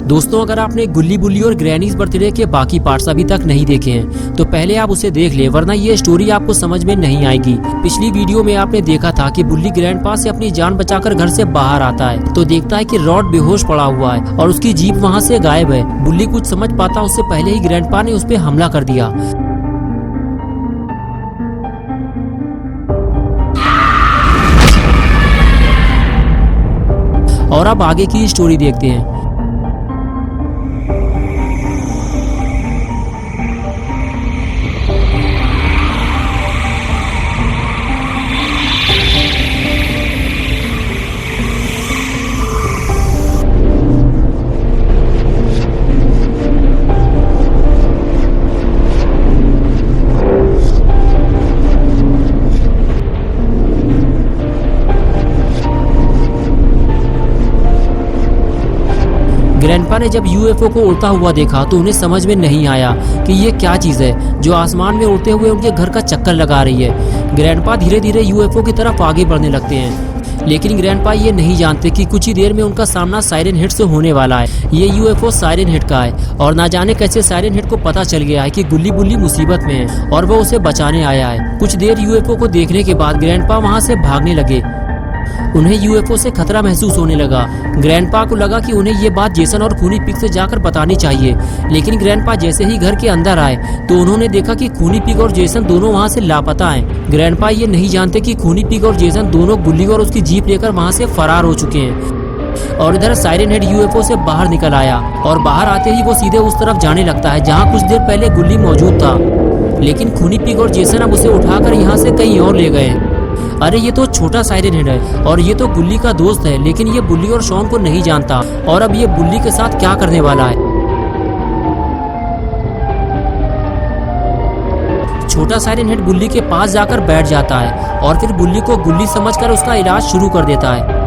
दोस्तों, अगर आपने गुल्ली बुल्ली और ग्रैनीज बर्थडे के बाकी पार्ट्स अभी तक नहीं देखे हैं तो पहले आप उसे देख ले, वरना ये स्टोरी आपको समझ में नहीं आएगी। पिछली वीडियो में आपने देखा था कि बुल्ली ग्रैंडपा से अपनी जान बचाकर घर से बाहर आता है तो देखता है कि रॉड बेहोश पड़ा हुआ है और उसकी जीप वहाँ से गायब है। बुल्ली कुछ समझ पाता उससे पहले ही ग्रैंडपा ने उस पर हमला कर दिया। और अब आगे की स्टोरी देखते हैं। ग्रैंडपा ने जब यूएफओ को उड़ता हुआ देखा तो उन्हें समझ में नहीं आया कि ये क्या चीज है जो आसमान में उड़ते हुए उनके घर का चक्कर लगा रही है। ग्रैंडपा धीरे धीरे यूएफओ की तरफ आगे बढ़ने लगते हैं, लेकिन ग्रैंडपा ये नहीं जानते कि कुछ ही देर में उनका सामना सायरन हेड से होने वाला है। ये यूएफओ सायरन हेड का है और ना जाने कैसे सायरन हेड को पता चल गया है कि गुल्ली बुल्ली मुसीबत में है और वो उसे बचाने आया है। कुछ देर यूएफओ को देखने के बाद ग्रैंडपा वहाँ से भागने लगे। उन्हें यूएफओ से खतरा महसूस होने लगा। ग्रैंडपा को लगा कि उन्हें ये बात जेसन और खूनी पिग से जाकर बतानी चाहिए, लेकिन ग्रैंडपा जैसे ही घर के अंदर आए तो उन्होंने देखा कि खूनी पिग और जेसन दोनों वहाँ से लापता हैं। ग्रैंडपा ये नहीं जानते कि खूनी पिग और जेसन दोनों गुल्ली और उसकी जीप लेकर वहाँ से फरार हो चुके हैं। और इधर सायरन हेड यूएफओ से बाहर निकल आया और बाहर आते ही वो सीधे उस तरफ जाने लगता है जहाँ कुछ देर पहले गुल्ली मौजूद था, लेकिन खूनी पिग और जेसन अब उसे उठाकर यहाँ से कहीं और ले गए। अरे ये तो छोटा सायरन हेड है और ये तो गुल्ली का दोस्त है, लेकिन ये बुल्ली और शॉन को नहीं जानता और अब ये बुल्ली के साथ क्या करने वाला है। छोटा सायरन हेड बुल्ली के पास जाकर बैठ जाता है और फिर बुल्ली को गुल्ली समझकर उसका इलाज शुरू कर देता है।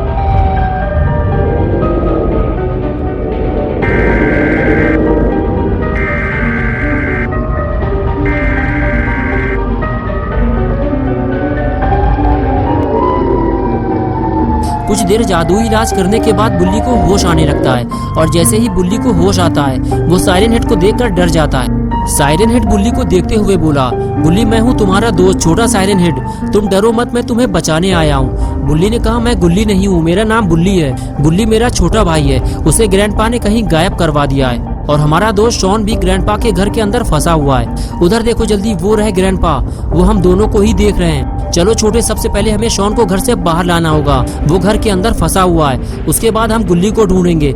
कुछ देर जादुई इलाज करने के बाद बुल्ली को होश आने लगता है और जैसे ही बुल्ली को होश आता है वो सायरन हेड को देखकर डर जाता है। सायरन हेड बुल्ली को देखते हुए बोला, बुल्ली मैं हूँ तुम्हारा दोस्त छोटा सायरन हेड, तुम डरो मत, मैं तुम्हें बचाने आया हूँ। बुल्ली ने कहा, मैं गुल्ली नहीं हूँ, मेरा नाम बुल्ली है। बुल्ली मेरा छोटा भाई है, उसे ग्रैंडपा ने कहीं गायब करवा दिया है और हमारा दोस्त शॉन भी ग्रैंडपा के घर के अंदर फंसा हुआ है। उधर देखो जल्दी, वो रहे ग्रैंडपा, वो हम दोनों को ही देख रहे हैं। चलो छोटे, सबसे पहले हमें शॉन को घर से बाहर लाना होगा, वो घर के अंदर फंसा हुआ है, उसके बाद हम गुल्ली को ढूंढेंगे।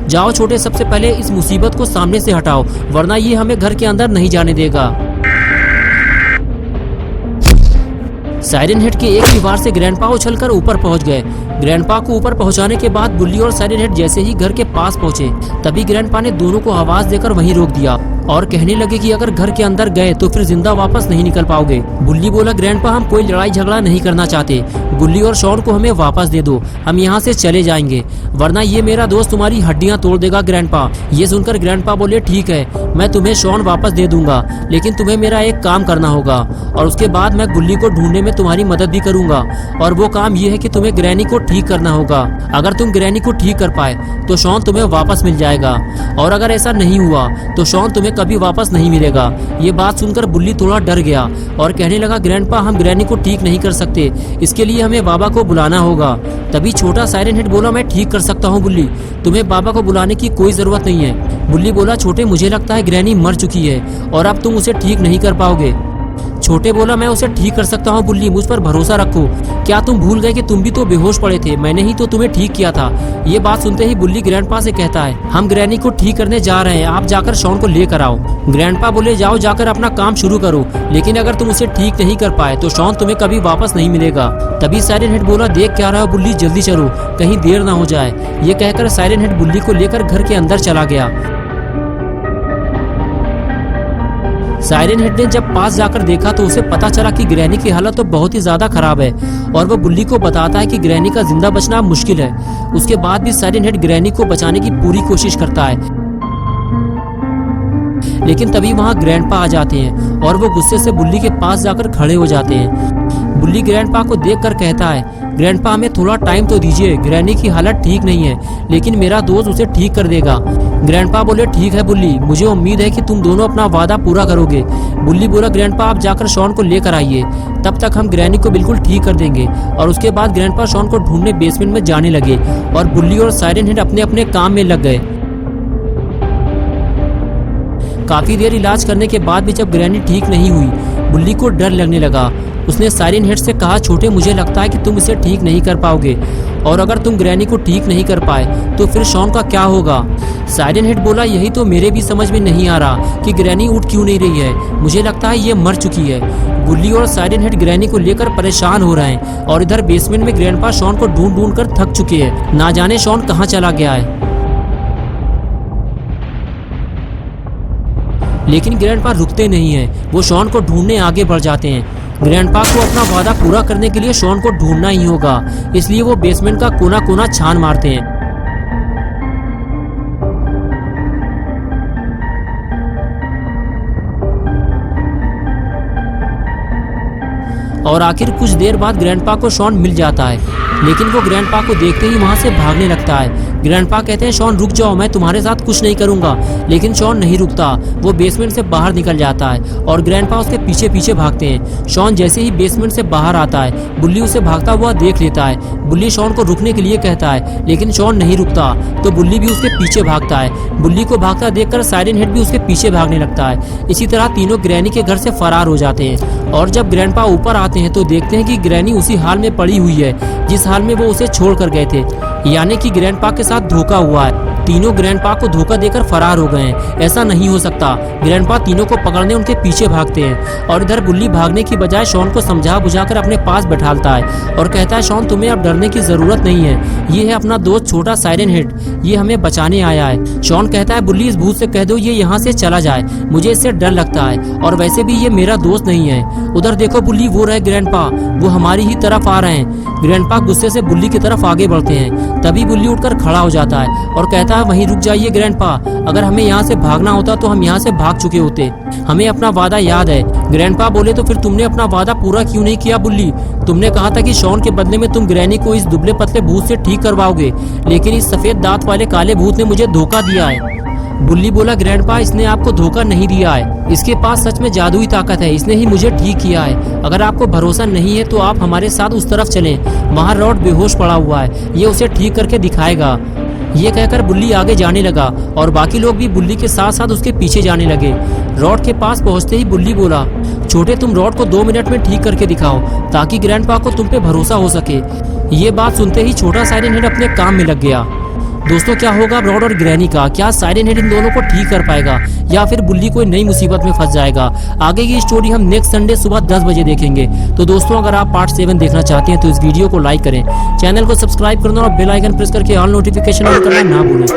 जाओ छोटे, सबसे पहले इस मुसीबत को सामने से हटाओ, वरना ये हमें घर के अंदर नहीं जाने देगा। सायरन हेड के एक ही वार से ग्रैंडपा उछलकर ऊपर पहुंच गए। ग्रैंडपा को ऊपर पहुंचाने के बाद बुल्ली और सायरन हेड जैसे ही घर के पास पहुंचे तभी ग्रैंडपा ने दोनों को आवाज देकर वहीं रोक दिया और कहने लगे कि अगर घर के अंदर गए तो फिर जिंदा वापस नहीं निकल पाओगे। बुल्ली बोला, ग्रैंडपा हम कोई लड़ाई झगड़ा नहीं करना चाहते, गुल्ली और शॉन को हमें वापस दे दो, हम यहाँ से चले जाएंगे, वरना ये मेरा दोस्त तुम्हारी हड्डियाँ तोड़ देगा। ग्रैंडपा ये सुनकर ग्रैंडपा बोले, ठीक है, मैं तुम्हें शॉन वापस दे दूंगा, लेकिन तुम्हें मेरा एक काम करना होगा और उसके बाद मैं गुल्ली को ढूंढने में तुम्हारी मदद भी करूंगा। और वो काम ये है कि तुम्हें ग्रैनी को ठीक करना होगा। अगर तुम ग्रैनी को ठीक कर पाए तो शॉन तुम्हें वापस मिल जाएगा, और अगर ऐसा नहीं हुआ तो शॉन तुम्हें कभी वापस नहीं मिलेगा। ये बात सुनकर बुल्ली थोड़ा डर गया और कहने लगा, ग्रैंडपा हम ग्रैनी को ठीक नहीं कर सकते, इसके लिए हमें बाबा को बुलाना होगा। तभी छोटा सायरन हेड बोला, मैं ठीक कर सकता हूँ बुल्ली, तुम्हें बाबा को बुलाने की कोई जरूरत नहीं है। बुल्ली बोला, छोटे मुझे लगता है ग्रैनी मर चुकी है और अब तुम उसे ठीक नहीं कर पाओगे। छोटे बोला, मैं उसे ठीक कर सकता हूँ बुल्ली, मुझ पर भरोसा रखो। क्या तुम भूल गए कि तुम भी तो बेहोश पड़े थे, मैंने ही तो तुम्हें ठीक किया था। ये बात सुनते ही बुल्ली ग्रैंडपा से कहता है, हम ग्रैनी को ठीक करने जा रहे हैं, आप जाकर शॉन को लेकर आओ। ग्रैंडपा बोले, जाओ जाकर अपना काम शुरू करो, लेकिन अगर तुम उसे ठीक नहीं कर पाए तो शॉन तुम्हें कभी वापस नहीं मिलेगा। तभी सायरन हेड बोला, देख क्या रहा हो बुल्ली, जल्दी चलो, कहीं देर ना हो जाए। ये कहकर सायरन हेड बुल्ली को लेकर घर के अंदर चला गया। सायरन हेड ने जब पास जाकर देखा तो उसे पता चला कि ग्रैनी की हालत तो बहुत ही ज्यादा खराब है और वो बुल्ली को बताता है कि ग्रैनी का जिंदा बचना मुश्किल है। उसके बाद भी सायरन हेड ग्रैनी को बचाने की पूरी कोशिश करता है, लेकिन तभी वहाँ ग्रैंडपा आ जाते हैं और वो गुस्से से बुल्ली के पास जाकर खड़े हो जाते हैं। बुल्ली ग्रैंडपा को देखकर कहता है, ग्रैंडपा हमें थोड़ा टाइम तो दीजिए, ग्रैनी की हालत ठीक नहीं है, लेकिन मेरा दोस्त उसे ठीक कर देगा। ग्रैंडपा बोले ठीक है बुल्ली, मुझे उम्मीद है कि तुम दोनों अपना वादा पूरा करोगे। बुल्ली बोला ग्रैंडपा आप जाकर शॉन को लेकर आइए, तब तक हम ग्रैनी को बिल्कुल ठीक कर देंगे। और उसके बाद ग्रैंडपा शॉन को ढूंढने बेसमेंट में जाने लगे और बुल्ली और साइरन हेड अपने अपने काम में लग गए। काफी देर इलाज करने के बाद भी जब ग्रैनी ठीक नहीं हुई, बुल्ली को डर लगने लगा। उसने साइरन हेड से कहा छोटे मुझे लगता है कि तुम इसे ठीक नहीं कर पाओगे, और अगर तुम ग्रैनी को ठीक नहीं कर पाए तो फिर शॉन का क्या होगा। साइरन हेड बोला यही तो मेरे भी समझ में नहीं आ रहा कि ग्रैनी उठ क्यों नहीं रही है, मुझे लगता है ये मर चुकी है। बुल्ली और साइरन हेड ग्रैनी को लेकर परेशान हो रहे हैं और इधर बेसमेंट में ग्रैंडपा शॉन को ढूंढ ढूंढ कर थक चुके हैं, ना जाने शॉन कहाँ चला गया है। लेकिन ग्रैंडपा रुकते नहीं हैं, वो शॉन को ढूंढने आगे बढ़ जाते हैं। ग्रैंडपा को अपना वादा पूरा करने के लिए शॉन को ढूंढना ही होगा, इसलिए वो बेसमेंट का कोना कोना छान मारते हैं। और आखिर कुछ देर बाद ग्रैंडपा को शॉन मिल जाता है, लेकिन वो ग्रैंडपा को देखते ही वहां से भागने लगता है। ग्रैंडपा कहते हैं शॉन रुक जाओ, मैं तुम्हारे साथ कुछ नहीं करूंगा, लेकिन शॉन नहीं रुकता। वो बेसमेंट से बाहर निकल जाता है और ग्रैंडपा उसके पीछे पीछे भागते हैं। शॉन जैसे ही बेसमेंट से बाहर आता है, बुल्ली उसे भागता हुआ देख लेता है। बुल्ली शॉन को रुकने के लिए कहता है, लेकिन शॉन नहीं रुकता, तो बुल्ली भी उसके पीछे भागता है। बुल्ली को भागता देखकर साइरन हेड भी उसके पीछे भागने लगता है। इसी तरह तीनों ग्रैनी के घर से फरार हो जाते हैं। और जब ग्रैंडपा ऊपर आते हैं तो देखते हैं कि ग्रैनी उसी हाल में पड़ी हुई है जिस हाल में वो उसे छोड़ कर गए थे, यानी कि ग्रैंडपा के साथ धोखा हुआ है। तीनों ग्रैंडपा को धोखा देकर फरार हो गए हैं, ऐसा नहीं हो सकता। ग्रैंडपा तीनों को पकड़ने उनके पीछे भागते हैं और इधर बुल्ली भागने की बजाय शॉन को समझा बुझाकर अपने पास बैठालता है और कहता है शॉन तुम्हें अब डरने की जरूरत नहीं है, ये है अपना दोस्त छोटा साइरन हेड, ये हमें बचाने आया है। शॉन कहता है बुल्ली इस भूत से कह दो ये यहाँ से चला जाए, मुझे इससे डर लगता है और वैसे भी ये मेरा दोस्त नहीं है। उधर देखो बुल्ली वो रहे ग्रैंडपा, वो हमारी ही तरफ आ रहे हैं। ग्रैंडपा गुस्से से बुल्ली की तरफ आगे बढ़ते हैं, तभी बुल्ली उठकर खड़ा हो जाता है और कहता है वहीं रुक जाइए ग्रैंडपा, अगर हमें यहाँ से भागना होता तो हम यहाँ से भाग चुके होते, हमें अपना वादा याद है। ग्रैंडपा बोले तो फिर तुमने अपना वादा पूरा क्यों नहीं किया बुल्ली, तुमने कहा था कि शॉन के बदले में तुम ग्रैनी को इस दुबले पतले भूत से ठीक करवाओगे, लेकिन इस सफेद दांत वाले काले भूत ने मुझे धोखा दिया है। बुल्ली बोला ग्रैंडपा इसने आपको धोखा नहीं दिया है, इसके पास सच में जादुई ताकत है, इसने ही मुझे ठीक किया है। अगर आपको भरोसा नहीं है तो आप हमारे साथ उस तरफ चलें, वहाँ रॉड बेहोश पड़ा हुआ है, ये उसे ठीक करके दिखाएगा। ये कहकर बुल्ली आगे जाने लगा और बाकी लोग भी बुल्ली के साथ साथ उसके पीछे जाने लगे। रॉड के पास पहुंचते ही बुल्ली बोला छोटे तुम रॉड को 2 मिनट में ठीक करके दिखाओ ताकि ग्रैंडपा को तुम पे भरोसा हो सके। ये बात सुनते ही छोटा साइरन हेड अपने काम में लग गया। दोस्तों क्या होगा रॉड और ग्रैनी का, क्या साइरन हेड इन दोनों को ठीक कर पाएगा या फिर बुल्ली कोई नई मुसीबत में फंस जाएगा। आगे की स्टोरी हम नेक्स्ट संडे सुबह 10 बजे देखेंगे। तो दोस्तों अगर आप पार्ट 7 देखना चाहते हैं तो इस वीडियो को लाइक करें, चैनल को सब्सक्राइब करना और बेल आइकन प्रेस करके ऑल नोटिफिकेशन ऑन करना ना भूलें।